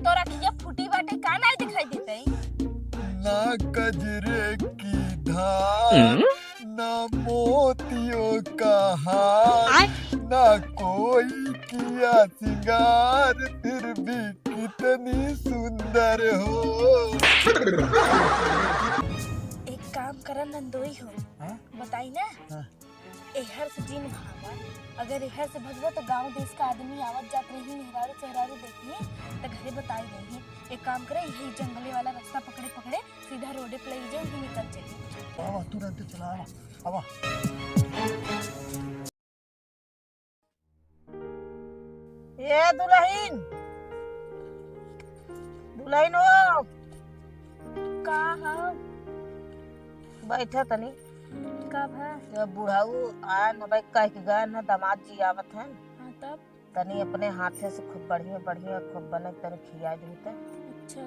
तोरा की फूटी बाटे का नहीं दिखाई देते ना कजरे की धार ना मोतियों का हार ना कोई किया सिंगार फिर भी कितनी सुंदर हो। एक काम कर नंदोई हो बताई ना एहर से जिन भागा अगर एहर से भगवा तो गांव देश का आदमी आवत जात रही मेहरारू चेहरारू देखी तो घरे बताई नहीं। एक काम करे यही जंगले वाला रास्ता पकड़े पकड़े सीधा रोडे पे ले जाए ही निकल जाए। आवा तुरंत चला आवा। ये दुल्हन दुल्हन हो का हाँ बैठा तनी कब है ये बुढ़ाऊ आया न भाई कह के गए न दामाद जी आवत हैं हाँ तब तनी अपने हाथे से खूब बढ़िया बढ़िया खूब बने तनी खिया देते। अच्छा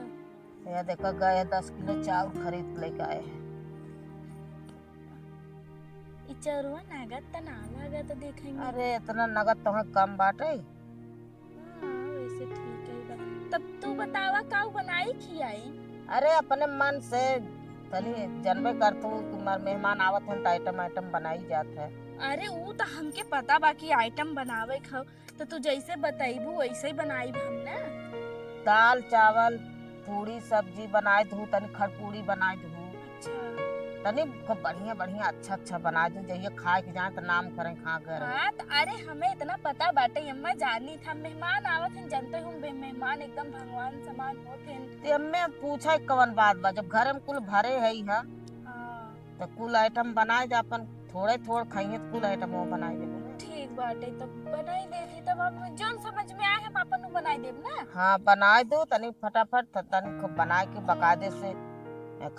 ये देखो गए 10 किलो चावल खरीद लेके आए हैं। इचरुआ नगद त ना लगा तो देखेंगे। अरे इतना नगद तुम्हें कम बाटे। हाँ वैसे ठीक है तब तू बतावा काऊ बनाई खियाई। अरे अपने मन से तनी जनबे कर तू मेहमान आवत हैं तो आइटम आइटम बनाई जात है। अरे वो तो हमके पता बाकी आइटम बनावे खाओ तो तू जैसे बताइबू वैसे ही बनाई हम ना। दाल चावल पूरी सब्जी बनाए दू तनी खड़पूरी बनाए दू अच्छा तनी खूब बढ़िया बढ़िया अच्छा अच्छा बना दू जइए खाए के जाए तो नाम करें खा कर। हाँ तो अरे हमें इतना पता बाटे अम्मा जानी था मेहमान आवत हैं जानते हूँ मेहमान एकदम भगवान समान होते हैं। ते हमें पूछा कवन बात बा जब घर में कुल भरे है ही हाँ तो कुल आइटम बनाए जा अपन थोड़े थोड़े खाइए तो कुल आइटम वो बनाए दे। ठीक बाटे तब बनाई देती तब हम जोन समझ में आए हम अपन बनाई देब ना। हाँ बनाए दो तनी फटाफट तनी खूब बनाए के बकायदे से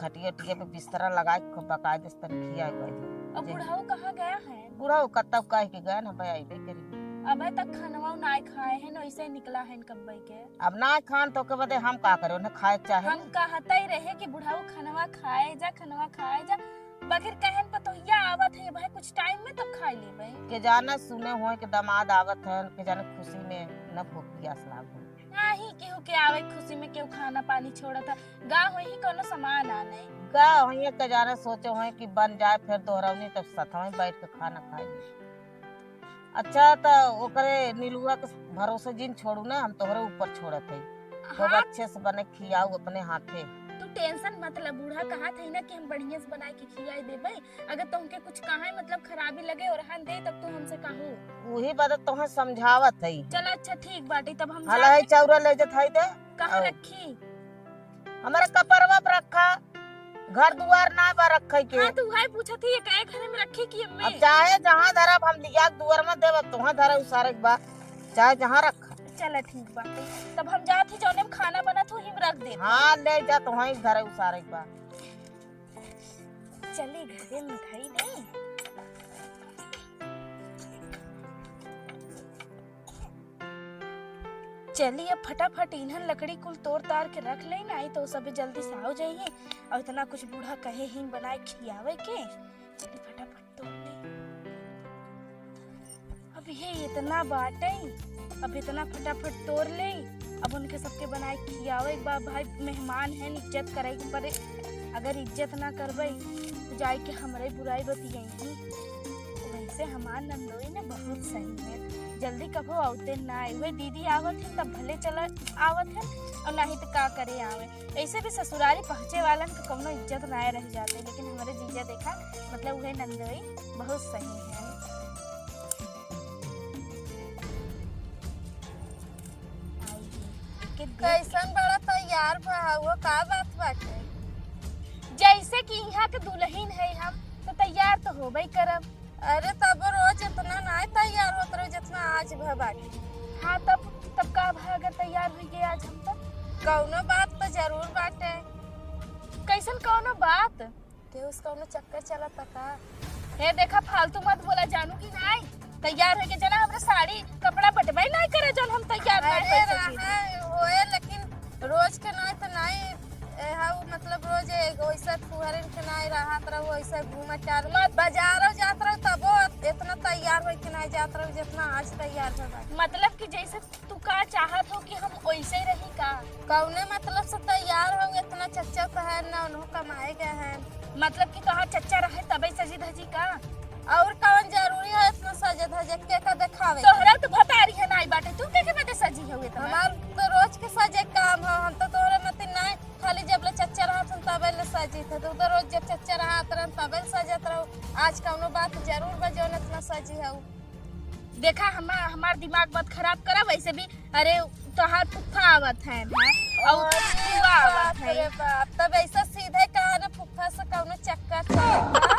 खटिया टिया पे बिस्तरा लगा के खूब बकायदे से तनी खिया गए। अब बुढ़ाऊ कहाँ गया है। बुढ़ाऊ कतब कह के गए ना भाई आइबे करी। अबे तक खानवा नाय खाए हैं ऐसे ही निकला है कब्बई के। अब ना खान तो के बदे हम का करे उन्हें खाए चाहे हम कहता ही रहे कि बुढ़ाऊ खानवा खाए जा बगैर कहन पतोहिया आवत है भाई कुछ टाइम में तब खाई ले भाई के जाना सुने हुए के दामाद आवत है के जाने खुशी में न भूख प्यास लाग नहीं केहू के आवे खुशी में केहू खाना पानी छोड़ा था गाँव ही कोनो सामान आने का होइए के जाने सोचे हुए कि बन जाए फिर दोहरावनी तब सथवे बैठ के खाना खाए। अच्छा तो ओकरे नीलुआ के भरोसे जिन छोड़ू ना हम तोहरे ऊपर छोड़त है खूब हाँ अच्छे से बने खियाऊ अपने हाथे। तू टेंशन मत ले बूढ़ा कहा था ना कि हम बढ़िया से बना के खिलाई देबे अगर तुमके कुछ कहा मतलब खराबी लगे और हम दे तब तू हमसे कहू वही बात तुम्हें समझावत है। चल अच्छा ठीक बाटी तब हम हला है चौरा ले जत है दे कहाँ रखी हमारे कपरवा पर रखा घर दुआर ना बा रखे के। हाँ तू है पूछा थी एक घर में रखी की अब अम्मी चाहे जहाँ धरब हम लिया दुआर में देव तुहाँ धरा उसारे के बा चाहे जहाँ रखा। चल ठीक बाटी तब हम जात ही जौने में खाना बना तू हिम रख दे। हाँ ले जा तुहाँ धरा उसारे के बा। चली घरे मिठाई दे चलिए अब फटाफट इन्हन लकड़ी कुल तोड़ तार के रख ले ना तो सब जल्दी से हो जाइए और इतना कुछ बूढ़ा कहे ही बनाए खियावे के चलिए फटाफट तोड़ ले। अब ये इतना बाटे अब इतना फटाफट तोड़ ले अब उनके सबके बनाए खियावे बा भाई मेहमान है इज्जत करे पर अगर इज्जत ना करबे तो जाए के हमरे बुराई बतियाई वैसे हमार नंदोई ने बहुत सही है जल्दी कभो आवते ना आए दीदी आवत है तब भले चला आवत है और नहीं तो का करे आवे ऐसे भी ससुरारी पहुँचे वालन के कौनो इज्जत ना रह जाते लेकिन हमारे जीजा देखा मतलब वह नंदोई बहुत सही है। कैसन बड़ा तैयार बा का बात बाटे जैसे कि यहाँ के दुल्हन है हम तो तैयार तो होबे करब। अरे तब रोज इतना नहीं तैयार होत रहे जितना आज बाटे। हाँ तब का अगर तैयार हुई गए आज हम तब कौनो बात तो जरूर बाटे। कैसन कौनो बात के उस कौनो चक्कर चलत का हे देखा फालतू मत बोला जानू की नहीं तैयार होके जना हमरा साड़ी कपड़ा बटवाई नहीं करे जन हम तैयार नहीं होए लेकिन रोज के नहीं तो नहीं मतलब रोज वैसे फुहरन के नहीं रहा तरह वैसे घूम चार बाजारों जात रहो तबो इतना तैयार हो के नहीं जात रहो जितना आज तैयार हो गए। मतलब कि जैसे तू का चाहत हो कि हम वैसे ही रही का? कौने मतलब से तैयार हो इतना चच्चा तो है ना उन्हों कमाए गए हैं। मतलब कि तोहार चच्चा रहे तबे सजी धजी का? और कौन जरूरी है इतना सजे धजे के का दिखावे? तोहरा तो भतारी है नाई बाटे, तू के बदे सजी हो इतना? हमार तो रोज के सजे काम है, हम तो तोहरे मत नहीं खाली जब ले चच्चा रहा तुम तबे ले सजी थे। तू तो रोज जब चच्चा रहा तरन तबे सजत रहो। आज कौनो बात जरूर बजो न इतना सजी है। देखा हमार दिमाग मत खराब करा। वैसे भी अरे तोहार फुफा आवत है और फुआ आवत है। अरे बाप, तब ऐसा सीधे कहा ना फुफा से कौनो चक्कर चला।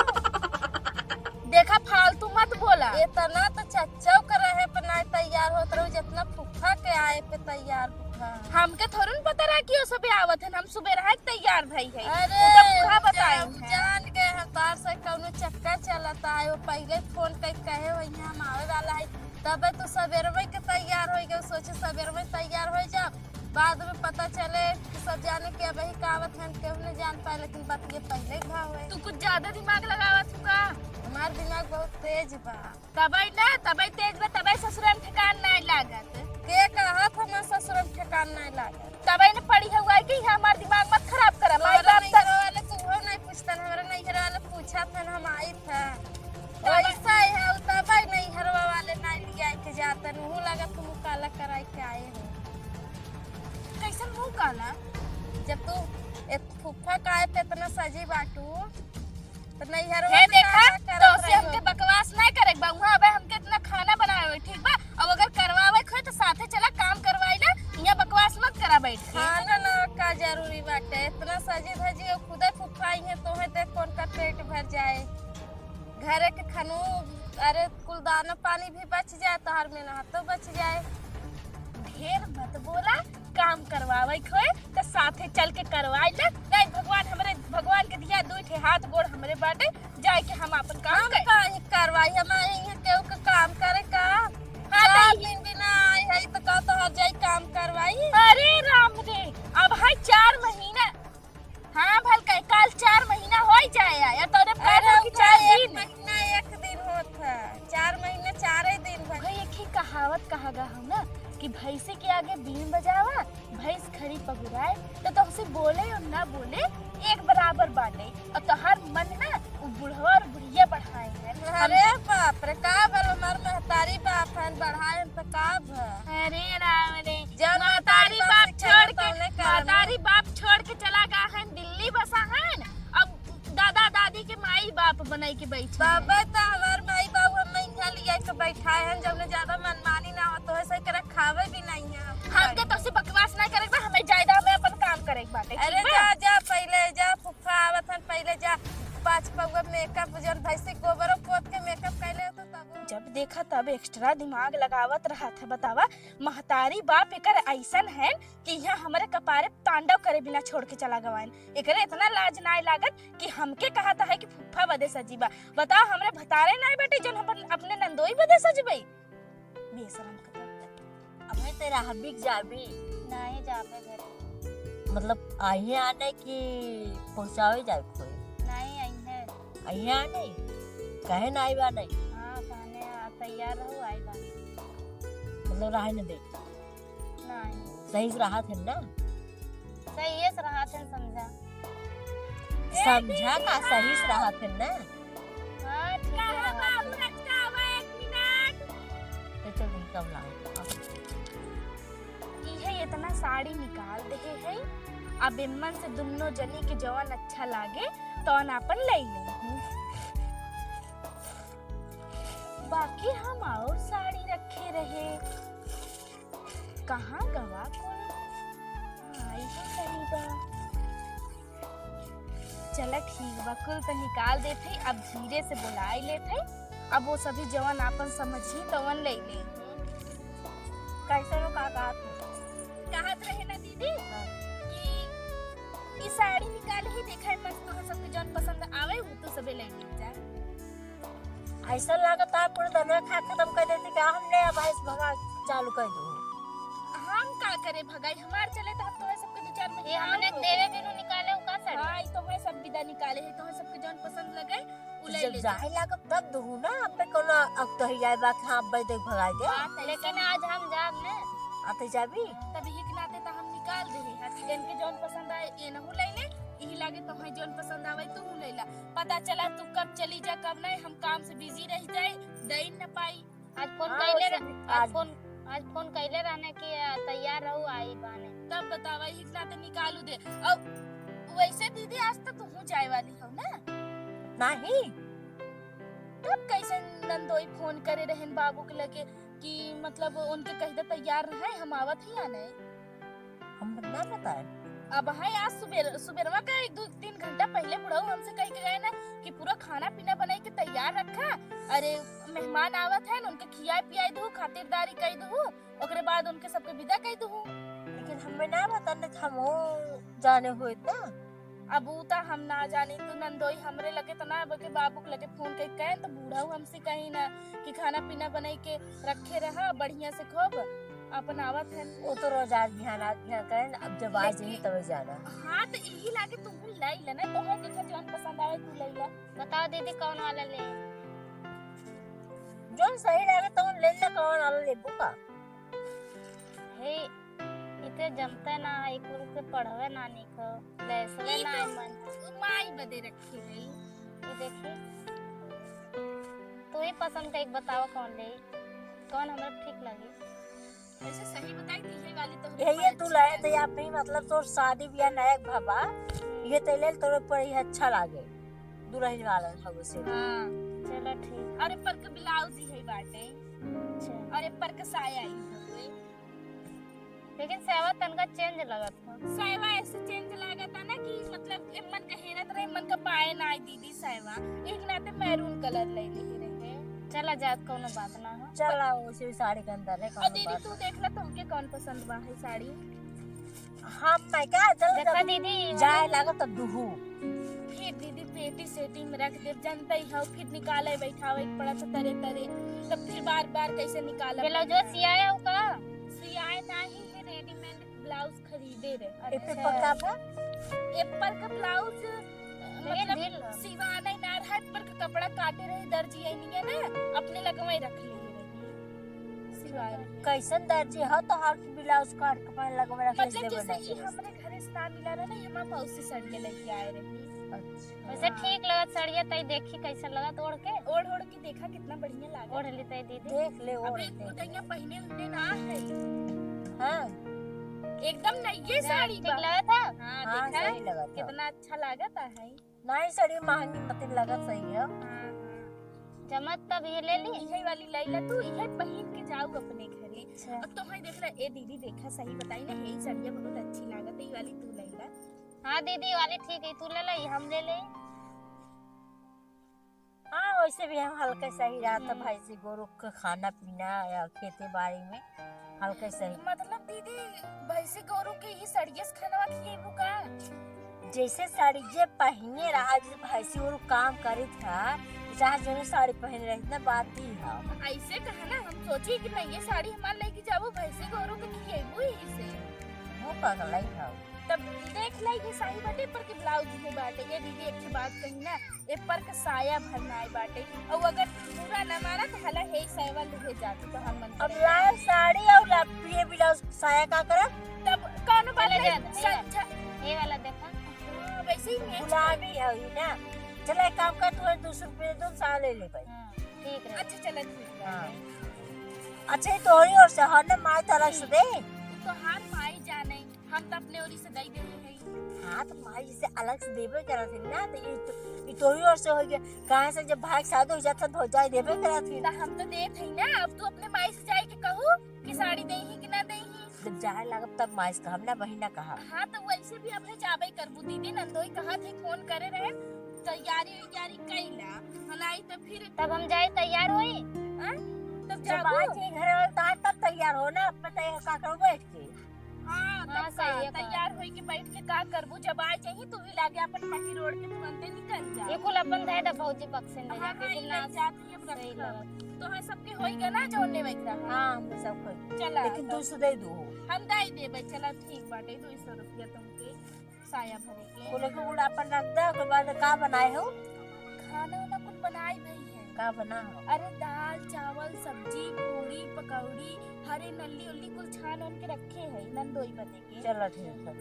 देखा फालतू मत बोला। इतना तो चच्चा कर रहे पे नहीं तैयार होत रहो जितना फुफा के आए पे तैयार फुफा। हमके थोड़न पता रहा कि वो सब आवत है, हम सुबह रहा तैयार भई है। अरे वो तो फुफा बताए हम जान गए हम तार से कौनो चक्कर चलता है। वो पहले फोन कर कहे वही हम आवे वाला है तब तो सवेरे में के तैयार हो गए। सोचे सवेरे में तैयार हो जा, बाद में पता चले कि सब जाने के अब ही कहावत है केहू नहीं जान पाए। लेकिन बात ये पहले ही भाव है। तू कुछ ज्यादा दिमाग लगावत हुआ। हमार दिमाग बहुत तेज बा। तबई ना तबई तेज बा, तबई ससुर में ठिकान नहीं लागत। के कहा था मैं ससुर में ठिकान नहीं लागत। तबई ने पढ़ी हुआ कि हमार दिमाग मत खराब करा। माई हमारा बाप नहीं तक वाले तू हो नहीं पूछता, हमारा नहीं वाले पूछा था हम आई था वैसा है। तब नहीं हरवा वाले नहीं लिया के जाता नहीं लगा तुम काला कराई के आए हो। कैसन मुंह काला? जब तू एक फुफा का आए पे इतना सजी बाटू तो नहीं हरवा हे में देखा का तो करत से हमके बकवास नहीं करे बा। वहां अबे हमके इतना खाना बनावे हुए ठीक बा। अब अगर करवावे खोए तो साथे चला काम करवाई ले। यहाँ बकवास मत करा बैठ के। खाना ना का जरूरी बाटे। इतना सजी धजी और खुदे फुफाई है तो है देख कौन का पेट भर जाए। घरे के खानू अरे कुल दाना पानी भी बच जाए तो हर में तो बच जाए। ढेर मत बोला। काम करवावे खोए तो साथे चल के करवाई ले। नहीं भगवान के दिया दू ठे हाथ गोड़ हमरे बाटे जाए के हम अपन काम हम करे। काहे करवाई हमारे यहाँ केहू के काम करे का? हाँ, चार तो दिन बिना आई है तो का तो हर जाई काम करवाई। अरे राम रे, अब है 4 महीना। हाँ भल कल 4 महीना हो जाए या तो अरे कि 4 एक दिन। महीना एक दिन होत है, 4 महीने 4 दिन भर। भाई एक ही कहावत कहा गा हम ना कि भैंसे के आगे बीन बजावा भैंस खरी पगुराए। तो तुमसे बोले और ना बोले एक बराबर बाटे। और तोहर मन ना वो बुढ़वा और बुढ़िया बढ़ाए हैं। अरे बाप रे का भल हमार महतारी बाप है बढ़ाए तो का भल। अरे राम रे, जब महतारी बाप छोड़ के तौने करना। महतारी बाप छोड़ के चला गया है दिल्ली बसा है। अब दादा दादी के माई बाप बनाई के बैठ तब तो हमार माई बाबू हम यहाँ लिया के बैठाए हैं। जब ने ज्यादा मनमानी ना हो तो ऐसे करे खावे भी नहीं है। हमके तो से बकवास नहीं करेगा, हमें जायदा में अपन काम करे बाटे। अरे जा जा पहले जा फुफा आवत हन पहले जा 5 पगवा मेकअप जन भैंसी गोबरो पोत के मेकअप कैले तो तब जब देखा तब एक्स्ट्रा दिमाग लगावत रहा था। बतावा महतारी बाप एकर ऐसन है कि यहाँ हमारे कपारे तांडव करे बिना छोड़ के चला गवाइन। एकरे इतना लाज ना लागत कि हमके कहा था है कि फुफा बदे सजीबा। बताओ हमरे भतारे ना बेटे जो हम अपने नंदोई बदे सजबई। बेशरम कतब अबे तेरा हबिक जाबी नहीं जाबे घर मतलब आइए आने की पहुंचावे जाए कोई नहीं आई है। आइए आने कहे ना आई बा नहीं हाँ कहने तैयार रहो आई बा मतलब रहे न दे नहीं सही से रहा थे ना सही है रहा थे समझा समझा का सही से रहा थे ना। हाँ ठीक है बाबू रखता हुआ 1 मिनट। तो चल नहीं कब लाओ इहे इतना साड़ी निकाल दे है। अब इमन से दुन्नो जनी के जवन अच्छा लागे तो अपन ले ले। बाकी हम और साड़ी रखे रहे कहाँ गवा कोई आई है सही बा। चला ठीक बा कुल तो निकाल देते। अब धीरे से बुलाई लेते। अब वो सभी जवन अपन समझी तवन ले ले। कैसे रो का कहत रहे ना दीदी कि साड़ी निकाल ही देखा है मस्त तो सबके जौन पसंद आवे वो तो सबे ले जा। ऐसा लागत है पूरे दनवा खा खत्म कर देती क्या हमने अब इस भगा चालू कर दो। हम का करे भगाई हमार चले तो हम तो है सबके 2-4 महीने हमने देवे बिनु निकाले का साड़ी। हां तो है सब विदा निकाले है तो है सबके जौन पसंद लगे उलै जब ले जाए लागब तब दूँ ना अबे कोनो अब तो ही जाए बा कि हाँ अब्बे देख भगा दे लेकिन लेकिन आज हम जाब ने आते जाबी तब यही के नाते तो हम निकाल दे हैं इनके जौन पसंद आए ये नहु ले ले यही लागे तो है जौन पसंद आवे तू ले ला पता चला तू कब चली जा कब नहीं हम काम से बिजी रह जाए दई न पाई आज फोन हाँ, कैले वैसे भी आज फोन कैले रहने की तैयार रहू आई बाने तब बतावा यही के नाते निकालू दे अब वैसे दीदी आज तक तू जाए वाली हो ना नहीं तब कैसे नंदोई फोन करे रहन बाबू के लगे कि मतलब उनके कह दे तैयार रहे हम आवत ही आने हम ना बताए अब है आज सुबेरवा का 1-2-3 घंटा पहले बुढ़ाऊ हमसे कह के गए ना कि पूरा खाना पीना बनाई के तैयार रखा अरे मेहमान आवत है उनके खियाए पियाई दू खातिरदारी कई दू ओकरे बाद उनके सबके विदा कई दू लेकिन हमें ना बताने हम हो जाने हुए ना अब उता हम ना जानी तो नंदोई हमरे लगे तो ना अब के बाबू के लगे फोन कह कहे तो बुढ़ाऊ हमसे कही ना कि खाना पीना बनाई के रखे रहा बढ़िया से खूब अपन आवत है वो तो रोज आज बिहान करें अब जब आज नहीं तब जाना हाँ तो यही लागे तुम लाई लेना तो है देखा जौन पसंद आवे तू ले ला बताओ दीदी कौन वाला ले जो सही लगे तो ले ले कौन वाला लेबू का हे इते जमते ना है कुल के पढ़वे नानी को बैसवे ना मन माई बदे रखी है ये देखी तू ही पसंद का एक बताओ कौन ले कौन हमरा ठीक लगी ऐसे सही बताई थी ये वाली तो ये तू लाए तो या नहीं मतलब तो शादी ब्याह नया भाबा ये तो ले तोरे पर ही अच्छा लागे दुल्हन वाला हगो से हाँ चलो ठीक अरे पर के ब्लाउज ही है बाटे अच्छा अरे पर के साया ही है लेकिन सेवा तनका चेंज लगत हो सायवा ऐसे चेंज लागता ना कि मतलब मन का हेरत रहे मन का पाए ना आई दीदी सायवा एक नाते मैरून कलर ले ली रहे चला जात कोनो बात ना हो चला उसी साड़ी के अंदर है और कौन दीदी बात तू देख ला तुमके कौन पसंद बा है साड़ी हम मैं क्या चल देखा दीदी जाए लागो तब दुहू फिर दीदी पेटी सेटी में रख दे जानते ही हो फिर निकाले बैठावे पड़ा तो तरे तरे तब फिर बार बार कैसे निकाला ब्लाउज जो सियाया हो का सियाए नहीं है रेडीमेड ब्लाउज खरीदे रे इpe पक्का था एप्पल का ब्लाउज लेकिन मतलब ढील सिवाना ही ना रहा पर का कपड़ा काटे रहे दर्जी आई नहीं है ना अपने लगवाई रख ली रही सिवाए कैसन दर्जी हो तो हर ब्लाउज काट के पहन लगवा रख मतलब ले जैसे ही हमरे घरे से ना मिला रहा ना हम मौसी सड़िए लेके आए रही वैसे ठीक लगत सड़िया तई देखी कैसा लगत ओढ़ के ओढ़ ओढ़ के देखा कितना बढ़िया लगा ओढ़ ली तई दीदी देख ले और अबे उतैया पहने उतने ना है हां एकदम नई साड़ी ठीक बा लगा था हाँ हां देखा सही लगा था कितना अच्छा लागत है नहीं साड़ी महंगी पति लगा सही है जमत तब ये ले ली यही वाली लैला तू यही पहन के जाऊ अपने घरे अच्छा अब तो है देख ला ए दीदी देखा सही बताई ना यही साड़ियाँ बहुत अच्छी लागत है ये वाली तू लैला हाँ दीदी वाली ठीक है तू ले ली हम ले ले हाँ वैसे भी हम हल्का सही रहा था भाई से गोरु का खाना पीना या खेती बाड़ी में हल्का सही मतलब दीदी भैंसी गोरू के ही सड़ियस खाना खिएबू का जैसे साड़ी जे पहने रहा जैसे भैंसी गोरु काम करे था जहाँ जो साड़ी पहन रही ना बात ही है ऐसे कहा ना हम सोची कि नहीं ये साड़ी हमारे लेके जाबो भैंसी गोरू के खिएबू ही से वो पगला ही है तब देख लाई ये साड़ी बाटे पर के ब्लाउज में बाटे ये दीदी एक बात कही ना ए पर का साया भरना है बाटे और अगर पूरा न मारा तो हला हे साया ले जाती तो हम मन अब लाल साड़ी और ये ब्लाउज साया का करब तब कौन वाला चले जाते हैं। संझा ये वाला देखा हाँ, वैसे ही मैच गुलाबी है ये ना चला एक काम कर तू 200 रुपये दे दूँ साया ले ले भाई हाँ ठीक रहे अच्छा चला ठीक है हाँ। अच्छा ये तो और से हर ने माय तरह से दे तो हाथ माई जाने हम तो अपने ओरी से दई दे हैं हाँ तो माई जैसे अलग से देवे करा थी ना तो ये तोरी और से हो गया कहाँ से जब भाई शादी हो जाता तो हो जाए देवे करा थी तो हम तो देत है ना अब तू अपने माई से जाए के कहू कि साड़ी देही कि ना देही जब जाए लगब तब माई से हमने बहिना कहा हाँ तो वैसे भी अपने जाबे करबू दीदी नंदोई कहा थे फोन करे रहे तैयारी वैयारी कैला हलाई तो फिर तब हम जाए तैयार हुई तब जब जाबू आज ये घर वाला तब तैयार हो ना अपने तैयार का करो बैठ के हाँ हाँ, तब सही है का तैयार होई के बैठ के का करबू जब आ जाही तू भी लागे अपन पटी रोड के तुरंते निकल जा ये कुल अपन गए भौजी बक्से में हाँ जाके हाँ कि ये ना जाती है सही रखा लगा तो है सबके होई ना जोड़ने वैकरा हाँ हम सब कोई चला लेकिन तब 200 दे दो हम दाई देबे चला ठीक बाटे 200 रुपया तुमके साया भरे के बोले को उड़ा अपन रख दे उसके बाद का बनाए हो खाना वाना कुछ बनाई भई है। का बना अरे दाल चावल सब्जी पूरी पकौड़ी हरे नल्ली उल्ली कुल छान उन के रखे है नंदोई बने के। चलो ठीक है,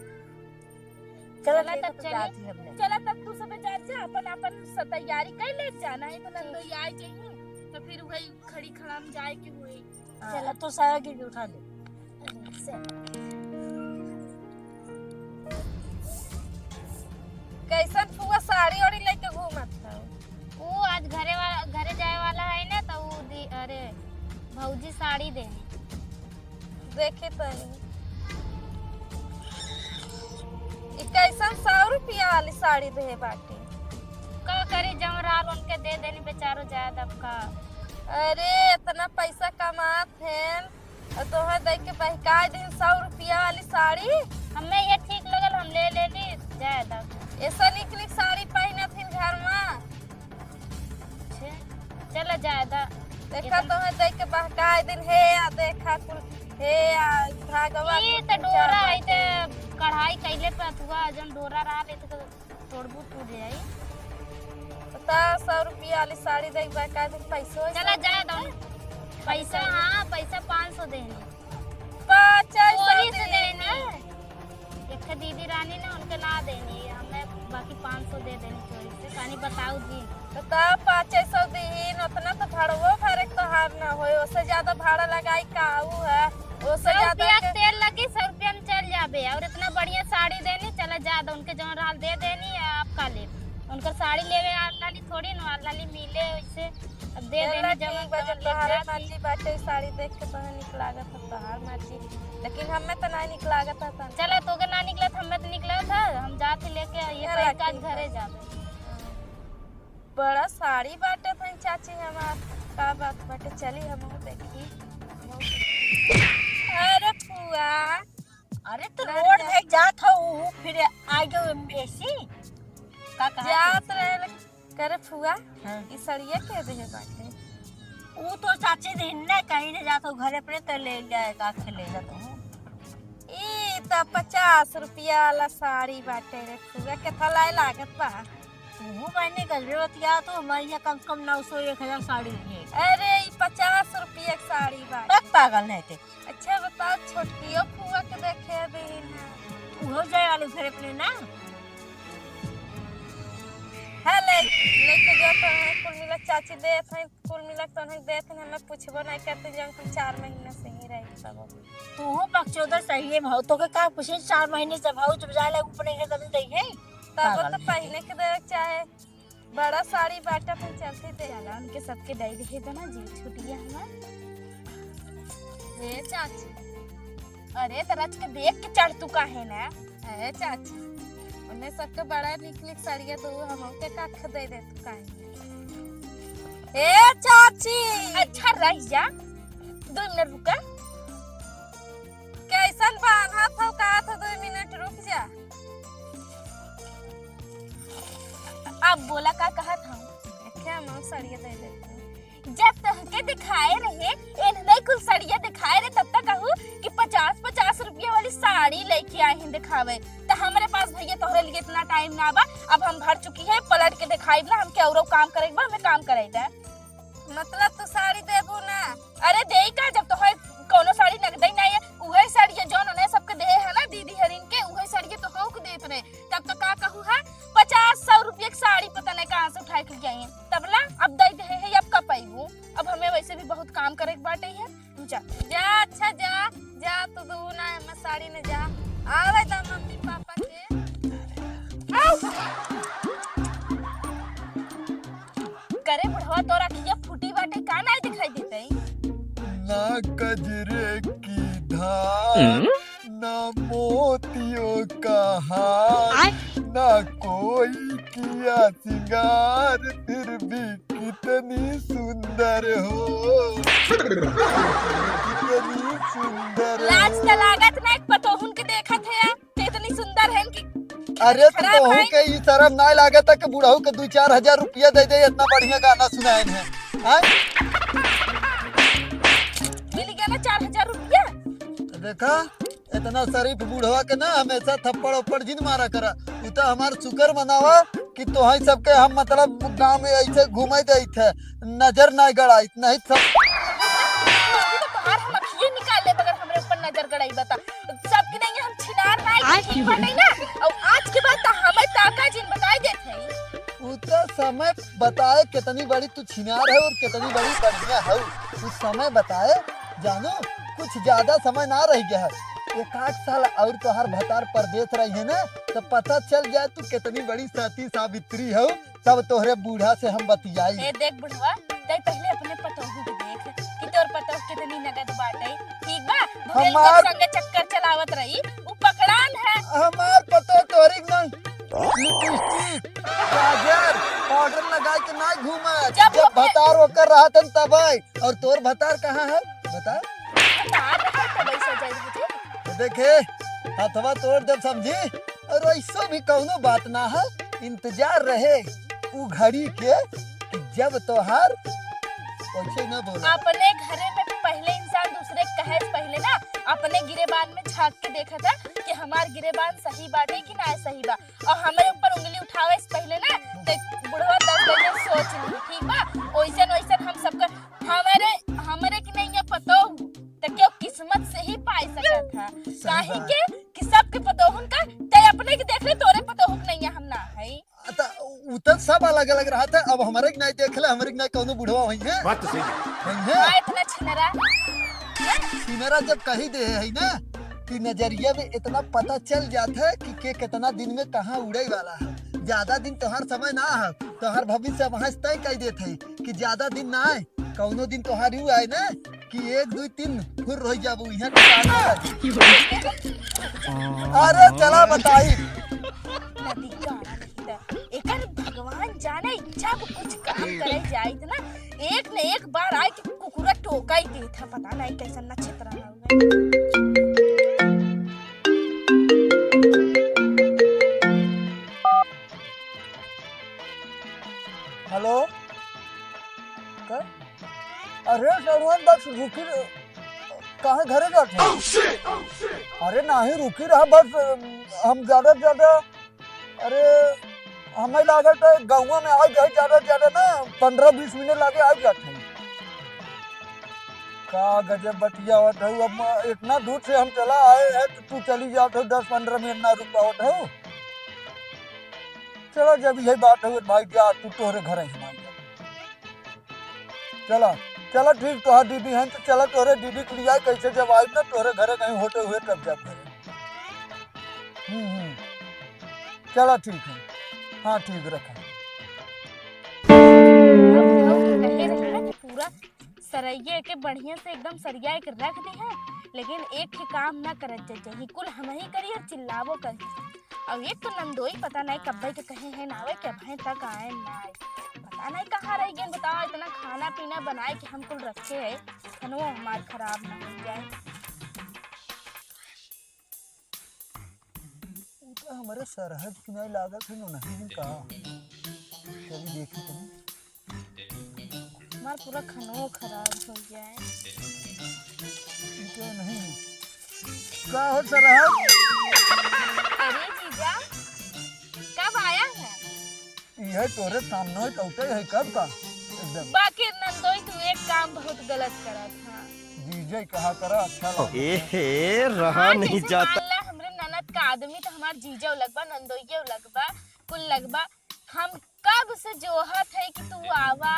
चलो चला ठीक है, तब तो चले। जाती हमने। चला तब तू सब जा जा अपन अपन तैयारी कर ले जाना है तो नंदोई आए चाहिए तो फिर वही खड़ी खड़ा में जाए के हुई। चला तो सारा गिर उठा ले। कैसन फुआ साड़ी ओड़ी लेके घूमत है? वो आज घरे जाए वाला है ना तो अरे भौजी साड़ी देनी। देखे तनी ई कैसन 100 रुपया वाली साड़ी दे बाटे। का करे जमराल उनके दे देनी बेचारो ज्यादा का। अरे इतना पैसा कमात है तो है देख के बहका दिन 100 रुपया वाली साड़ी। हमें ये ठीक लगल हम ले लेनी ज्यादा। ऐसा निक निक साड़ी पहनत हिन घर में। चलो ज्यादा देखा तो है देख के बहका दिन हे आ देखा कुल हे आ भागवा ये तो डोरा है ते कढ़ाई कैले पे हुआ जन डोरा रहा ले तो तोड़बू टूट जाई। बता 100 रुपया वाली साड़ी देख बहका दिन पैसा चला ज्यादा पैसा। हाँ पैसा 500 देनी। 50 चोरी से देनी। एक दीदी रानी ने उनके ना देनी हमें बाकी 500 दे देनी चोरी से। कहानी बताओ जी। बता 500 दीन उतना तो भाड़वो भरे तो हार ना होए उससे ज्यादा भाड़ा लगाई काऊ है उससे 100 ज्यादा रुपया तेल लगी 100 रुपया में चल जाबे और इतना बढ़िया साड़ी देनी। चला ज्यादा उनके जौन राल दे देनी आपका ले उनका साड़ी लेवे आलाली थोड़ी न आलाली मिले वैसे अब दे देनी जवन बजट ले तोहारे जाती। मर्जी बाटे साड़ी देख के तो निक लागत है तोहार मर्जी लेकिन हमें तो नहीं निक लागत है। चला तो के ना निकला था हमें तो निकला था हम जाते लेके ये चला पैसा ठीक है। घरे जाबे। बड़ा साड़ी बाटे था चाची हमार का बात बाटे चली हम देखी। अरे फुआ अरे तो रोड में जात हो फिर आ जाओ एम्बेसी का कहा जात रहे करे फुआ हाँ। ई सड़िया के दे बाटे। वो तो चाची दिन ना कहीं नहीं जाता घरे पे तो ले जाए का ले जाता हूँ। ई तो 50 रुपया वाला साड़ी बाटे रे फुआ केतना लाई लागत बा। वो मैंने गजरे बतिया तो हमारे यहाँ कम से कम 900 1000 साड़ी है। अरे ई 50 रुपया की साड़ी बाटे। तक पागल नहीं थे अच्छा बताओ छोटकियो फुआ के देखे दीन है। हो जाए वाले घरे पे ना है लेके जाते हैं कुल मिला चाची देते हैं कुल मिला तो नहीं देते हैं हमें पूछबो नहीं करते जब हम 4 महीने से ही रही सब। तू हो बक्चोदर सही है भाव तो के का पूछे 4 महीने से भाव जब जाए लगे ऊपर नहीं तब दई है तब पागल तो पहले के दे चाहे बड़ा साड़ी बाटा पे चलती थे। चला उनके सबके दई दिखे तो ना जी छुटिया हमार। ए चाची अरे तरच के देख के चढ़ तू काहे ना। ए चाची उन्हें सबके बड़ा निक निक साड़ियाँ तो हम के कख दे दे तू काहे। ए चाची अच्छा रह जा 2 मिनट रुका। कैसन बांधा था कहा था 2 मिनट रुक जा। आप बोला का कहा था क्या हम साड़ियाँ दे देते हैं। जब तहके दिखाए रहे इन्हें कुल सड़िया दिखाए रहे तब तक कहूँ कि 50 रुपया वाली साड़ी लेके आए हैं दिखावे तो हमारे पास भैया तोहरे लिए इतना टाइम ना बा। अब हम भर चुकी है पलट के दिखाई ना हम क्या और काम करेगा हमें काम करेगा। मतलब तू साड़ी देबू ना। अरे दे का जब तो कोनो साड़ी नगदई नहीं है उहे साड़ी जौन उन्हें सबके दे है ना दीदी हरिन के उहे साड़ी तो हो देत रहे तब तो का कहूँ है 50-100 रुपया की साड़ी पता नहीं कहाँ से उठा के आई है तब ला अब दे दे है अब कब पाईबू। अब हमें वैसे भी बहुत काम करे बाटे है जा जा अच्छा जा जा तू दू ना मैं साड़ी ने जा आवे तो मम्मी पापा के करे बुढ़वा तोरा खिया फूटी बाटे का नहीं दिखाई देते ना कजरे की धार ना मोतियों का हार ना कोई किया सिंगार फिर भी कितनी सुंदर हो कितनी सुंदर लाज हो। का लागत ना एक पतोहुन के देखा थे ते इतनी सुंदर है कि अरे तो खराब बहू है। के ई शर्म नहीं लागत कि बुढ़ऊ के 2-4 हजार रुपया दे दे इतना बढ़िया गाना सुनाए हैं। हाँ? मिल गया ना 4000 रुपया। देखा इतना शरीफ बूढ़वा के ना हमेशा थप्पड़ उप्पड़ जिन मारा करा उ तो हमार शुक्र मनावा कि तोहई सबके हम मतलब गांव में ऐसे घूमे दे थे, नजर नहीं गड़ाई नहीं सब। तो बाहर हम अखिए निकाल ले बगैर हमरे ऊपर नजर गड़ाई बता सब की नहीं हम छिनार नहीं ठीक बा नहीं ना। और आज के बाद तो हमें ताका जिन बताई देते हैं उतना समय बताए कितनी बड़ी तू छिनार है और कितनी बड़ी बढ़िया है। तू समय बताए जानो कुछ ज्यादा समय ना रह गया है, 1-8 साल और तोहार भतार परदेश रही है ना, तो पता चल जाए तू कितनी बड़ी सती सावित्री हो। तब तोहरे बूढ़ा से हम बतियाई। ए देख बुढ़वा दे पहले अपने पतोहू के देख कि तोर पतोह कितनी नगद बाटे ठीक बा। भगेल हमार- के संगे चक्कर चलावत रही उ पकड़ान है। हमार पतो तोरी नहीं लिपस्टिक काजल पाउडर लगा के ना घूमा। जब जब भतार होकर रहा था तब आई। और तोर भतार कहाँ है बता। बता रहा है वैसे जय भजे देखे हथवा तोड़ जब समझी। और ऐसा भी कौनो बात ना है, इंतजार रहे उ घड़ी के कि जब तोहार वैसे ना बोला। अपने घरे में पहले इंसान दूसरे कहे से पहले ना अपने गिरेबान में झांक के देखा था कि हमार गिरेबान सही बाटे कि ना सही बा। और हमारे ऊपर उंगली उठावे से पहले ना तो बुढ़वा 10 बजे सोच ली ठीक बा। ओइसन ओइसन हम सबका हमारे की नहीं है पतो तो क्यों किस्मत से ही पाई सका था काहे के कि सबके पतोहुन का ते अपने के देख ले तोरे पतोहुक नहीं है हम ना है। उतर सब अलग अलग रहा था। अब हमारे के नहीं देख ले हमारे के नहीं कौनो बुढ़वा वही है बात तो सही है। हां इतना छिनरा सिनेरा जब कही दे है ना कि नजरिया में इतना पता चल जाता है कि के कितना दिन में कहाँ उड़े वाला है। ज्यादा दिन तोहार समय ना है, तोहार भविष्य वहां से तय कह देते है कि ज्यादा दिन ना आए। कौनो दिन तोहार यू आए ना कि 1 2 3 फिर रह जाबू यहाँ अरे चला बताई नदी गाड़ा नहीं था एकर भगवान जाने इच्छा को कुछ काम करे जाए ना एक न एक बार आए कि कुकुरा टोका ही दे था पता नहीं कैसा नक्षत्र ना हेलो अरे सरुवन बस रुकी कहाँ घरे जाते अरे नहीं रुकी रहा बस हम ज्यादा से ज्यादा अरे हमें लागत है गाँव में आ गए ज्यादा से ज्यादा ना 15-20 मिनट लागे आ जाते हैं। का गजब बतिया होत है। अब इतना दूर से हम चला आए हैं तो तू चली जाते हो 10-15 मिनट ना रुक पावत हो। चलो जब यही बात है भाई जा तू तोहरे घर ही मान जा। चला चलो ठीक तोहर दीदी हैं तो चलो तोहरे दीदी के लिए कैसे जब आई ना तोहरे घरे कहीं होते हुए तब जब घरे। चलो ठीक है हाँ ठीक रखा। पूरा सरैये के बढ़िया से एकदम सरिया के रख दी है लेकिन एक ही काम ना करत जाए कुल हम ही करी और चिल्लावो करी। अब एक तो नंदोई पता नहीं कब के कहे हैं ना आवे कब हैं तक आए ना आए पता नहीं कहाँ रह गए। बताओ इतना खाना पीना बनाए कि हम कुल रखे है खानो हमार खराब ना हो जाए। हमारे सरहद की नहीं लागत है नहीं कहा चलिए देखी तुम हमार पूरा खानो खराब हो जाए। क्यों नहीं क्या हो सरहद। अरे जीजा कब आया है। यह तोरे सामने टूटे है कब का एकदम। बाकी नंदोई तू एक काम बहुत गलत करा था। जीजे कहा करा अच्छा ए रहा नहीं जाता। हमरे ननद का आदमी तो हमार जीजा लगबा नंदोइये लगबा कुल लगबा हम कब से जोहत है कि तू आवा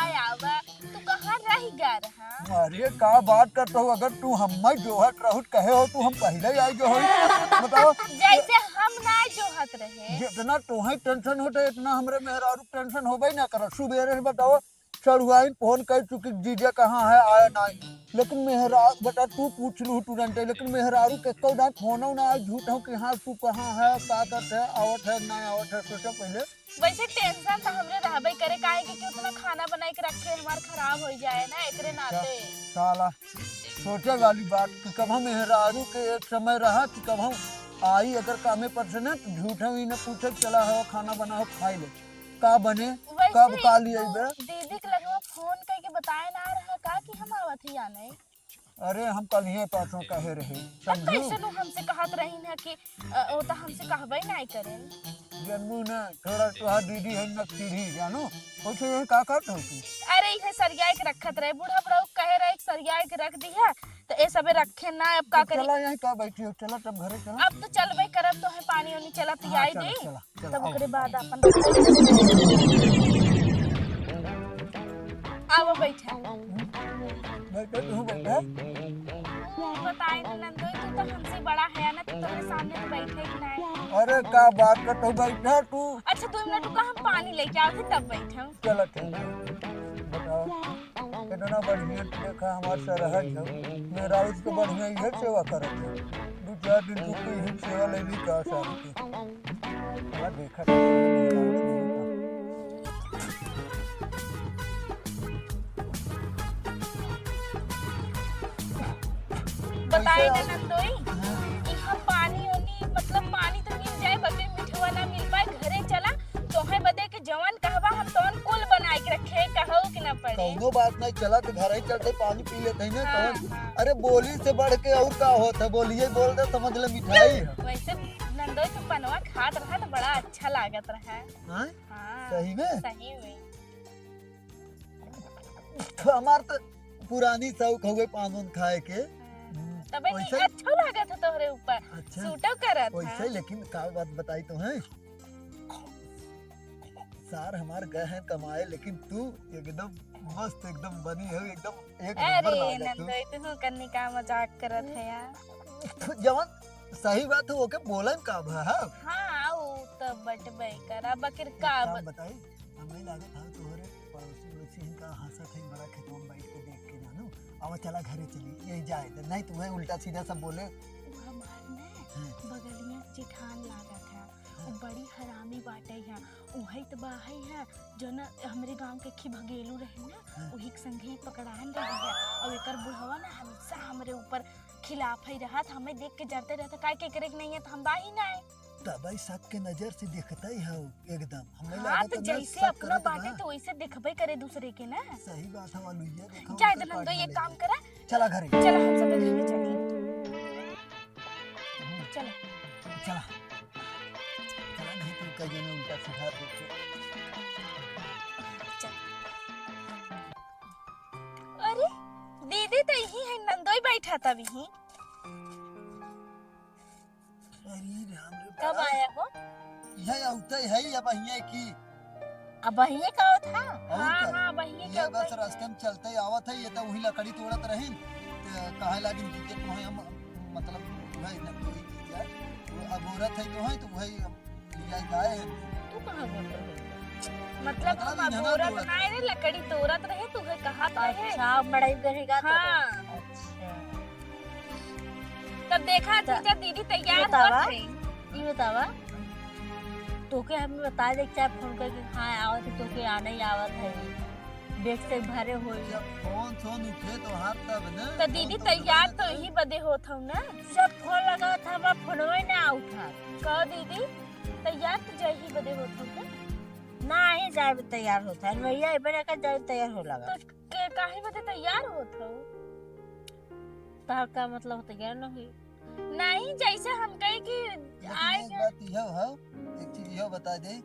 तू कहाँ रह गया रहा। अरे का बात करता हूँ अगर तू हम जोहत रहूट कहे हो तू हम पहले ही आई जो हो बताओ। जैसे हम ना जोहत रहे जितना तुम्हें टेंशन होता है इतना हमरे मेहरारू टेंशन होबे ना करा। सुबेरे बताओ चढ़ुआइन फोन कर चुकी जीजा कहाँ है आया नहीं लेकिन मेहरारू बता तू पूछ लू तुरंत लेकिन मेहरारू के कौ ना फोन ना झूठ हो कि हाँ तू कहाँ है का करते है आवत है ना आवत है सोचा पहले। वैसे टेंशन तो हमरे रहबे करे काहे कि उतना खाना बनाए के रखे हमार खराब हो जाए ना एकरे नाते। साला सोचे वाली बात कि कब हम मेहरारू के एक समय रहा कि कब हम आई अगर कामे पर से ना तो झूठा ही न पूछे चला हो खाना बनाओ खाई ले का बने कब का लिए दीदी के लगवा फोन करके बताए ना रहा का कि हम आवत ही आने। अरे हम कल ही परसों कहे रहे तब समझू कैसे नु हमसे कहत रही ना कि ओ तो हमसे कहबे नहीं करें। जन्मू ना थोड़ा तुहार दीदी है न सीढ़ी जानो ओसे ये का करत हो तू अरे इहे सरिया के रखत रहे बूढ़ा बड़ा कहे रहे सरिया के रख दिया तो ए सबे रखे ना अब का करी। चला यहीं का बैठी हो चला तब घरे चला अब तो चलबे करब तो है पानी ओनी चला पियाई चला, दे चला, चला, तब आओ। ओकरे बाद अपन आओ बैठा बैठे तू बैठा बताए नंदोई तू तो हमसे बड़ा है ना तो तेरे सामने तो बैठे ही नहीं। अरे का बात कर तू बैठा तू अच्छा 2 मिनट रुका हम पानी लेके आते तब बैठा। चला ठीक है बताओ कितना बढ़िया देखा हमार सरहद है मेरा उसको बढ़िया ये सेवा करत है 2-4 दिन रुकी ही सेवा ले ली का सारी की बड़ा देखा बताए ना नंदोई यहाँ पानी ओनी मतलब पानी तो मिल जाए बगे मिठवा ना मिल पाए घरे चला तो है बदे के जवान कहबा हम तोन कुल बनाए के रखे कहो कि ना पड़े। कौनो बात नहीं चला तो घर ही चलते पानी पी लेते हैं ना हाँ, कौन हाँ। अरे बोली से बढ़ के और का होता बोलिए बोल दे समझ ले मिठाई है वैसे नंदोई तो पनवा खात रहा तो बड़ा अच्छा लागत रहा। हाँ? हाँ सही में सही में तो हमार तो पुरानी शौक हुए पान खाए के तबे नहीं वैसे- अच्छा लागत है तोहरे ऊपर अच्छा सूटो करत वैसे है। लेकिन का बात बताई तो है सार हमार गए हैं कमाए लेकिन तू एकदम मस्त एकदम बनी हो एकदम एक नंबर अरे लागत नंदोई तू कन्नी का मजाक करत है यार। तू जवान सही बात हो के बोलन का भा हाँ वो तो बटबे करा बकिर का काम बताई हमें लागत था तोहरे पड़ोसी पड़ोसी इनका हंसत है बड़ा खेतों में बैठ के देख के जानू अब चला घरे चली यही जाए तो नहीं तुम्हें उल्टा सीधा सब बोले हमार ने बगलिया जेठान लागत है वो बड़ी हरामी बाटे है वही तो बाहई है जो ना हमरे गांव के खी भगेलू रहे ना वही के संगे ही पकड़ान रही है और एकर बुढ़वा ना हमेशा हमरे ऊपर खिलाफ ही रहा हमें देख के जरते रहता काय के करे नहीं है तो हम बाही ना है तबाई सबके नजर से देखता ही है एकदम हमें हाँ लागत तो है ना जैसे सब अपना करत बाटे बा। तो वैसे दिखबे करे दूसरे के ना। सही बात है वालू ये देखो जाए उनका तो नंदो काटना ये ले काम जाए। करा चला घरे चलो हम सब घर में चलिए चलो चला चला नहीं तू कहीं में उल्टा सीधा देखे अरे दीदी तो यही है नंदोई बैठा था वही अरे राम रे कब बड़ा- आया हो यह औते है अब यहाँ की अब वही का था और हाँ क्या? हाँ वही ये क्या बस रास्ते में चलते आवत है ये तो वही लकड़ी तोड़त रही कहे लागिन कि तो हम मतलब वही न कोई चीज है वो अब औरत है तो है तो वही लिया जाए तू कहाँ बोल रहे हो मतलब हम मतलब इन्हें औरत तोड़त। ना रे लकड़ी तोड़त रहे तू कहा था अच्छा बड़ाई करेगा तो हाँ अच्छा तब देखा जीजा दीदी तैयार बतावा। हुआ थे ये बतावा तोके हमें बता दे चाहे फोन करके हाँ आवत है तोके आना ही आवत है बैग से भरे हो जब फोन सोन उठे तो हाथ तब न तो दीदी तैयार तो यही बदे होत हूँ ना सब फोन लगा था हमारा फोन में ना उठा कहो दीदी तैयार तो जय ही बदे होत हूँ ना ना ही जाए में तैयार होता है भैया बने का जाए तैयार हो लगा तो काहे बदे तैयार होत हूँ तार का मतलब तैयार ना हुई नहीं जैसे हम कहे कि लेकिन आए एक बात यह है एक चीज यह बता दे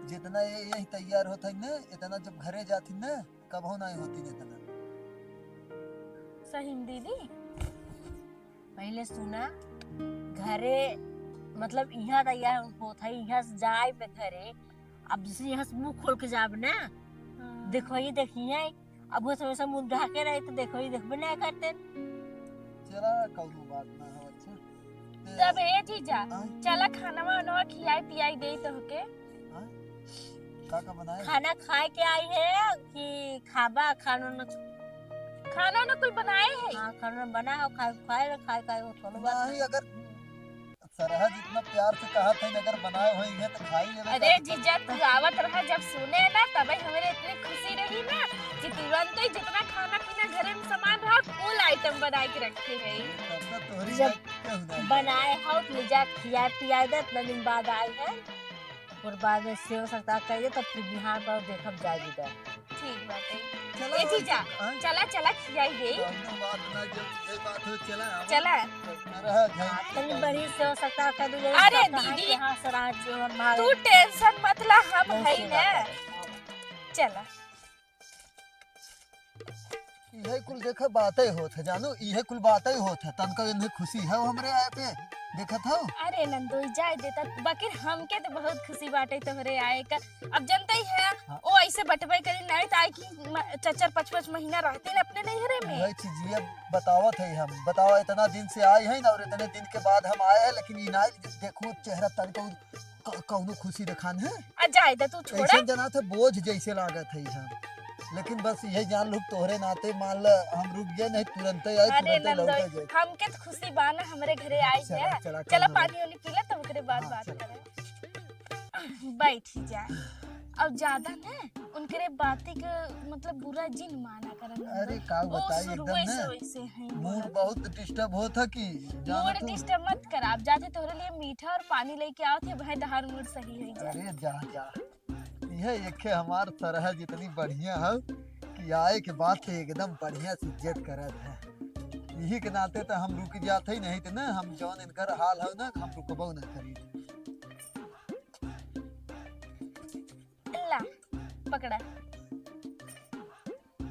जितना ये यही तैयार होता है ना इतना जब घरे जाती ना कब नहीं होती इतना सही में दीदी पहले सुना घरे मतलब यहाँ तैयार होता है यहाँ से जाए पे घरे अब जैसे यहाँ से मुंह खोल के जाब ना देखो ये देखिए अब वो समय मुंह ढाके रहे तो देखो ये देखबे नहीं करते चला कौनो बात ना हो अच्छा तब ए जीजा हाँ? चला खाना वाना खियाई पियाई दे तो होके का बनाए खाना खाए के आई है कि खाबा खाना न खाना ना कोई बनाए है हाँ खाना बना हो खाए खाए वो थोड़ा बात नहीं अगर सरहद इतना प्यार से कहा था अगर बनाए हुए हैं तो खाई ले अरे जीजा तू आवत रहा जब सुने ना तब हमारे इतनी खुशी रही ना कि तुरंत ही जितना खाना पीना घरे में सामान रहा कुल आइटम बना के रखे है तोहरी जब क्यों ना बनाए हो तो ले जा खिया पिया दे इतना दिन बाद आई है और बाद में सेवा सत्कार करिए तब फिर बिहार पर देखब जाएगी ठीक बात है चला ए जीजा हाँ? चला चला खियाई दे कौनो बात ना जब ये बात हो चला आओ। चला रहा घर तनी बड़ी से हो सकता है कदू ले अरे दीदी, यहाँ से रात जो हम भाग तू टेंशन मत ला हम है ना चला यही कुल देखा बातें होत है जानू यही कुल बातें होत है तनका इन्हें खुशी है वो हमरे आए पे देखत हो अरे नंदोई जाए देता बाकी हमके तो बहुत खुशी बाटे तोहरे आए का अब जनता ही है वो ऐसे बटवाई करी नहीं तो आई की चचर 5-5 महीना रहते ना अपने नैहरे में यही चीज ये बतावत है हम बताओ इतना दिन से आए हैं ना और इतने दिन के बाद हम आए हैं लेकिन ये नहीं देखो चेहरा तनका कौनो खुशी दिखान है आ जाए दे तू छोड़ा ऐसे जना था बोझ जैसे लागत है हम लेकिन बस यही जान लोग तोहरे नाते मान ल हम रुक गए नहीं तुरंत ही आए अरे तुरंत लौट नंदोई जाए हमके तो खुशी बाना हमरे घरे आई है चला चलो पानी वानी पीला तब ओकरे बाद हाँ, बात चलो। करें बैठ ही जाए अब ज्यादा ना उनके बातें का मतलब बुरा जिन माना करन अरे का बताई शुरुए एकदम से ना वैसे हैं मूड बहुत डिस्टर्ब होता कि जाना मूड तू डिस्टर्ब मत कर आप जाते तोहरे लिए मीठा और पानी लेके आओ थे भाई दहार मूड सही है जाए अरे जा जा यह एक हमार तरह जितनी बढ़िया है कि आए के बाद से एकदम बढ़िया से इज्जत करत है यही के नाते तो हम रुक जाते ही नहीं तो ना हम जौन इनकर हाल है ना हम रुकबो ना करी ला पकड़ा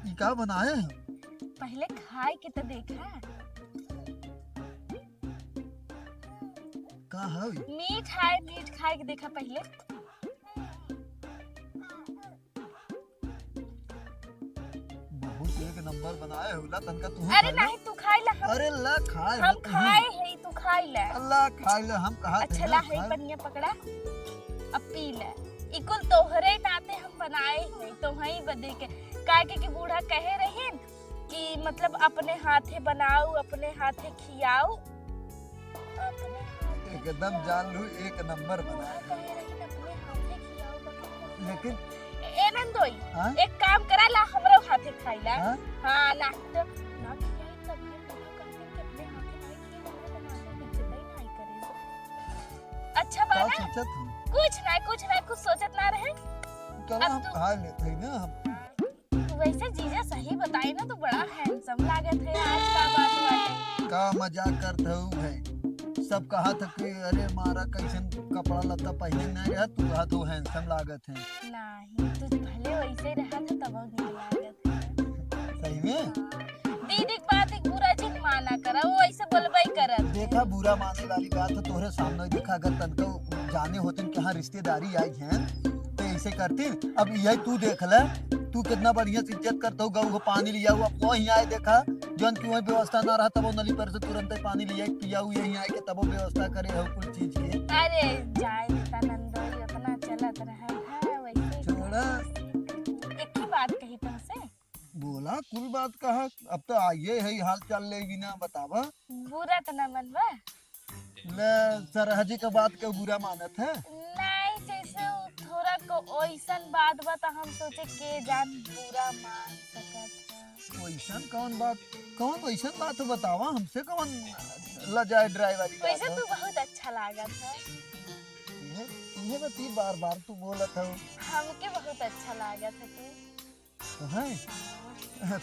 ई का बनाए हैं पहले खाए के तो देखा का है ई? मीठ खाए के देखा पहले बहुत एक नंबर बनाए होला तनका तू अरे नहीं तू खाई ला अरे ला खाए हम खाए है तू खाई ला अल्लाह खाए ले हम कहा अच्छा ला है बनिया पकड़ा अब पी ले इकुल तोहरे नाते हम बनाए हैं तो वही बदे के काहे के बूढ़ा कहे रहे कि मतलब अपने हाथे बनाओ अपने हाथे खियाओ अपने हाथे एकदम जान लू एक नंबर बूढ़ा बनाए कहे रहे अपने हाथे खियाओ बकरी। लेकिन ए नंदोई हाँ? एक काम करा ला हमरो हाथे खाइला हाँ? हां ना तो ना खियाई तब भी बूढ़ा कहते कि अपने हाथे नहीं खिए तो हमारे बनाने की इज्जत ही नहीं करे अच्छा का बात सोचत हूँ कुछ नहीं कुछ सोचत ना रहे चलो अब हम तो- खा लेते हैं ना हम वैसे जीजा सही बताई ना तो बड़ा हैंडसम लागत है आज का बात बाटे का मजाक करते हो भाई सब कहा था कि अरे मारा कैसन कपड़ा लत्ता पहने नहीं रहा तू कहा तो हैंडसम लागत है नहीं तू भले वैसे ही रहा था तब नहीं लागत है सही में दीदी की बात एक बुरा जिन माना करा वो ऐसे बोलबई करत देखा बुरा मानने वाली बात है तोहरे सामने देखा अगर तनको जाने होते कि हाँ रिश्तेदारी आई है तो ऐसे करती अब यही तू देख ले तू कितना बढ़िया से इज्जत करता हो गऊ को पानी लिया हुआ अब वहीं आए देखा जौन की वही व्यवस्था ना रहा तब वो नली पर से तुरंत ही पानी लिया पिया हुआ यहीं आए के तब वो व्यवस्था करे हो कुछ चीज के अरे जाए देता नंदोई उतना चलत रहा है वैसे ही। छोड़ा एक ही बात कही तुमसे बोला कुल बात कहा अब तो आइए है हाल चाल ले बिना बतावा बुरा तो न मनवा ले सरहजी का बात के बुरा मानत है नहीं जैसे वो थोड़ा को ओइसन बात बता हम सोचे के जान बुरा मान सकत है वैसन कौन वैसन बात बतावा हमसे कौन लजाए ड्राइवर वैसे तू बहुत अच्छा लागत है ये बती बार बार तू बोलत हो हमके बहुत अच्छा लागत है तू है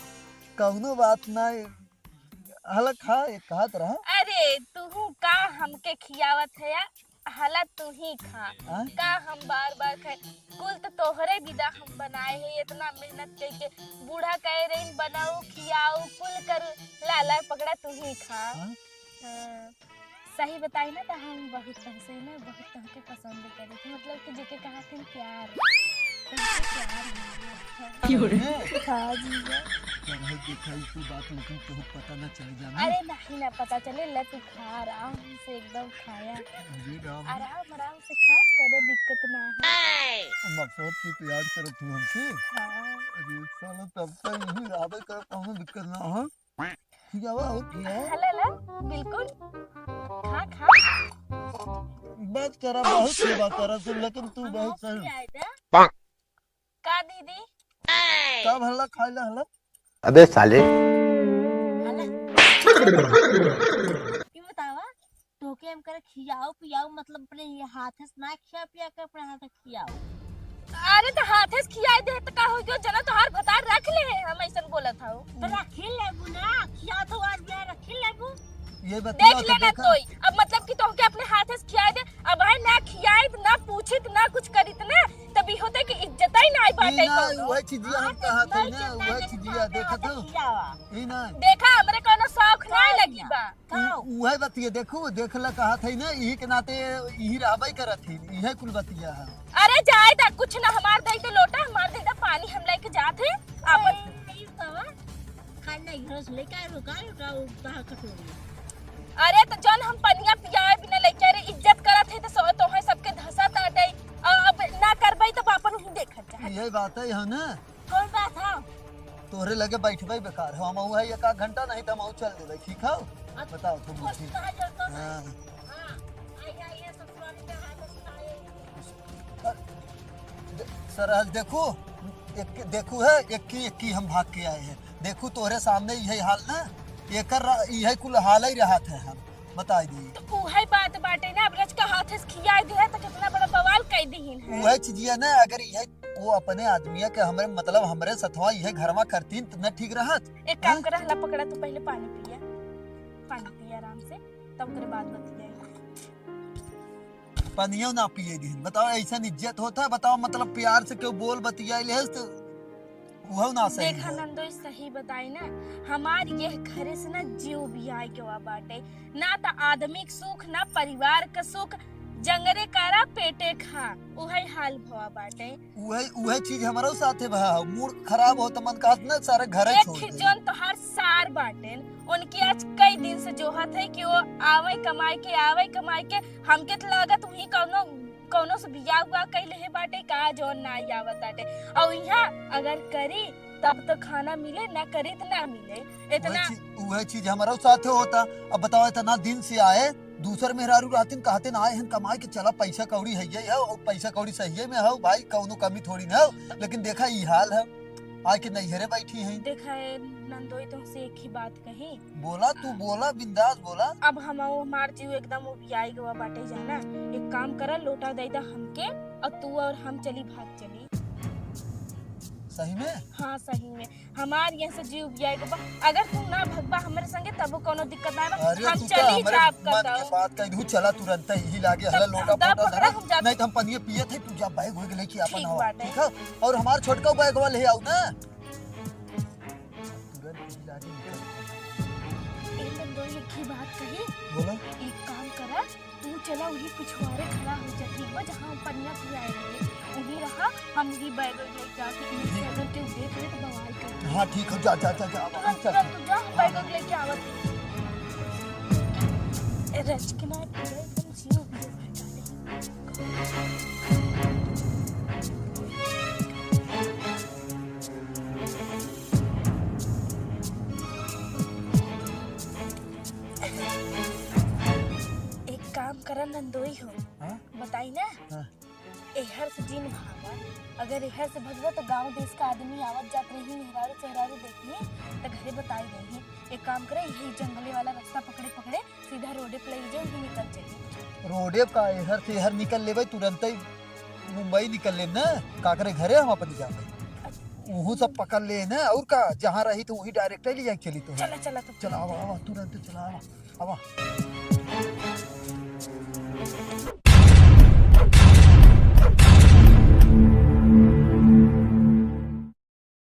कौनो बात नहीं हलक खा एक कहत रहा अरे तू का हमके खियावत है या हला तू ही खा हाँ? का हम बार बार खाए कुल तो तोहरे विदा हम बनाए हैं इतना मेहनत करके बूढ़ा कह रही बनाओ खियाओ कुल कर लाला पकड़ा तू ही खा हाँ? हाँ, सही बताई ना तो हम बहुत तुमसे ना बहुत तुमके पसंद करे थे मतलब कि जेके कहा थे प्यार तुमसे प्यार हो गया। हाँ जीजा तरह दिखाई तू बात लेकिन तो पता न चल जाना अरे नहीं ना पता चले ले तू खा आराम से एकदम खाया अरे राम आराम से खा कोई दिक्कत ना है मकसद की तो याद करो तू हमसे हाँ अरे साला तब तक यही आवे कर कौनो दिक्कत ना हो ठीक है वो ठीक है हले ले बिल्कुल खा खा बात करा बहुत सेवा करा तू लेकिन तू बहुत हम सही आए थे का दीदी कब हल्ला खाइला हल्ला अबे साले हला ये बतावा तोके हम कर खियाओ पियाओ मतलब अपने हाथ से ना खिया पिया कर अपने हाथ से खियाओ अरे तो हाथे से खियाई दे तो का हो गयो जना तोहार भतार रख ले हम ऐसन बोलत हौ। तो रखी लेबू ना, खिया तो आज बिया रखी लेबू। ये बतिया देख लेना तोई अब मतलब कि तोहके अपने हाथे से खियाई दे अब है ना खियाई ना पूछित ना कुछ करित ना तभी होते कि इज्जत ही ना आई बाटे ना को। वह चीजिया हम कहा थे ना वह चीजिया देखत हो ई ना देखा हमरे कोनो शौक ना लगी बा। वह बतिया देखो देखला कहा थे ना यही के नाते यही रहबई करत थी यही कुल बतिया है। अरे जाए ता कुछ ना हमार दई तो लोटा हमार दई तो पानी हम लेके जात है अपन। खाना घरस लेके रुका कहा कटोरी। अरे तो जौन हम पनिया पियाए बिना लेके रे इज्जत करत है तो सो तो है सबके धसा ताटे अब ना करबई तो अपन ही देखत जा। यही बात है ना कौन बात है? तोरे लगे बैठबई बेकार हम है एक आध घंटा नहीं तो हम चल देबे ठीक है बताओ तुम ठीक कहा जलता है। हां हां आई ससुराल में हाथ सुनाए। सर आज देखो एक देखो है एक की हम भाग के आए हैं देखो तोरे सामने यही हाल ना एकर यही कुल हाल ही रहा थे हम बता दी तो उहे बात बाटे ना ब्रज का हाथ से खियाई दे तो कितना बड़ा बवाल कर दीन है। वह चीजिया ना अगर यही वो अपने आदमिया के हमरे मतलब हमरे सथवा यही घरवा करतीन तो न ठीक रहत। एक काम कर हला पकड़ा तू पहले पानी पिया आराम से तब करे बाद बतिया। पानियो ना पिए दिन बताओ ऐसा इज्जत होता बताओ मतलब प्यार से क्यों बोल बतिया ले तो वो ना सही देखा नंदोई सही बताई ना हमार ये घरे से ना जीव भी आए के वा बाटे ना तो आदमी के सुख ना परिवार का सुख जंगरे करा पेटे खा उहे हाल भवा बाटे। वह चीज हमारो साथे भा मूड खराब हो तो मन कहत ना सारे घर छोड़ एक दे। जोन तो हर सार बाटे उनकी आज कई दिन से जोहत है कि वो आवे कमाए के हमके तो लागत वही कौनो से बिया हुआ कइले है बाटे का जोन ना आवत बाटे और यहाँ अगर करी तब तो खाना मिले ना करी तो ना मिले इतना वह चीज हमारो साथे होता। अब बताओ इतना दिन से आए दूसर मेहरारू रहतीन कहते ना आए हैं कमाए के चला पैसा कौड़ी है और पैसा कौड़ी सही में है भाई कौनो कमी थोड़ी ना हो लेकिन देखा ये हाल है आज के नैहरे बैठी हैं। देखा है नंदोई तुमसे एक ही बात कही बोला तू बोला बिंदास बोला। अब हम हमार जीव एकदम उबियाई गवा बाटे जाना एक काम करा लोटा दे दा हमके और तू और हम चली भाग चली। सही में हाँ सही में हमार यहाँ से जीव उबियाई गवा अगर तू ना भगवा हमारे संगे तब कोनो दिक्कत ना अरे हम तू तो चली हमारे जाब मन करता के बात कह दू चला तुरंत ही लागे हला लोटा दा पोटा पकड़ा धरा हम जाते। नहीं तो हम पनिया पिए थे तू जा बैग हो लेके अपन ठीक हवा बात है। ठीक है और हमार छोटका बैग वाले ले आओ ना तुरंत ही लागे निकल एक नंदोई एक ही बात कही बोला एक काम करा तू चला वही पिछवाड़े खड़ा हो जा ठीक बा जहाँ हम पनिया पियाए रहे वही रहा हम ही बैग लेके जाके इनसे अगर केहू देख ले तो बवाल कर। हाँ ठीक है जा जा जा जा तुरंत चल तुरंत तू जा बैग लेके आवत रच के ना पूरे एकदम जीव भी एक काम करा नंदोई हो हाँ? बताई ना हाँ। एहर से जिन भागा अगर एहर से भगवा तो गांव देश का आदमी आवत जात रही मेहरारू चेहरारू देखनी तो घरे बताई रही एक काम करे यही जंगले वाला रास्ता पकड़े पकड़े सीधा रोडे पे ले जाओ ही निकल जाइए। रोडे का हर से हर निकल लेबे तुरंत ही मुंबई निकल लेब ना का करे घरे हम अपन जाबे वहू सब पकड़ ले ना और का जहाँ रही तो वही डायरेक्ट ले जाए चली तो चला चला तो चला आवा आवा तुरंत चला आवा आवा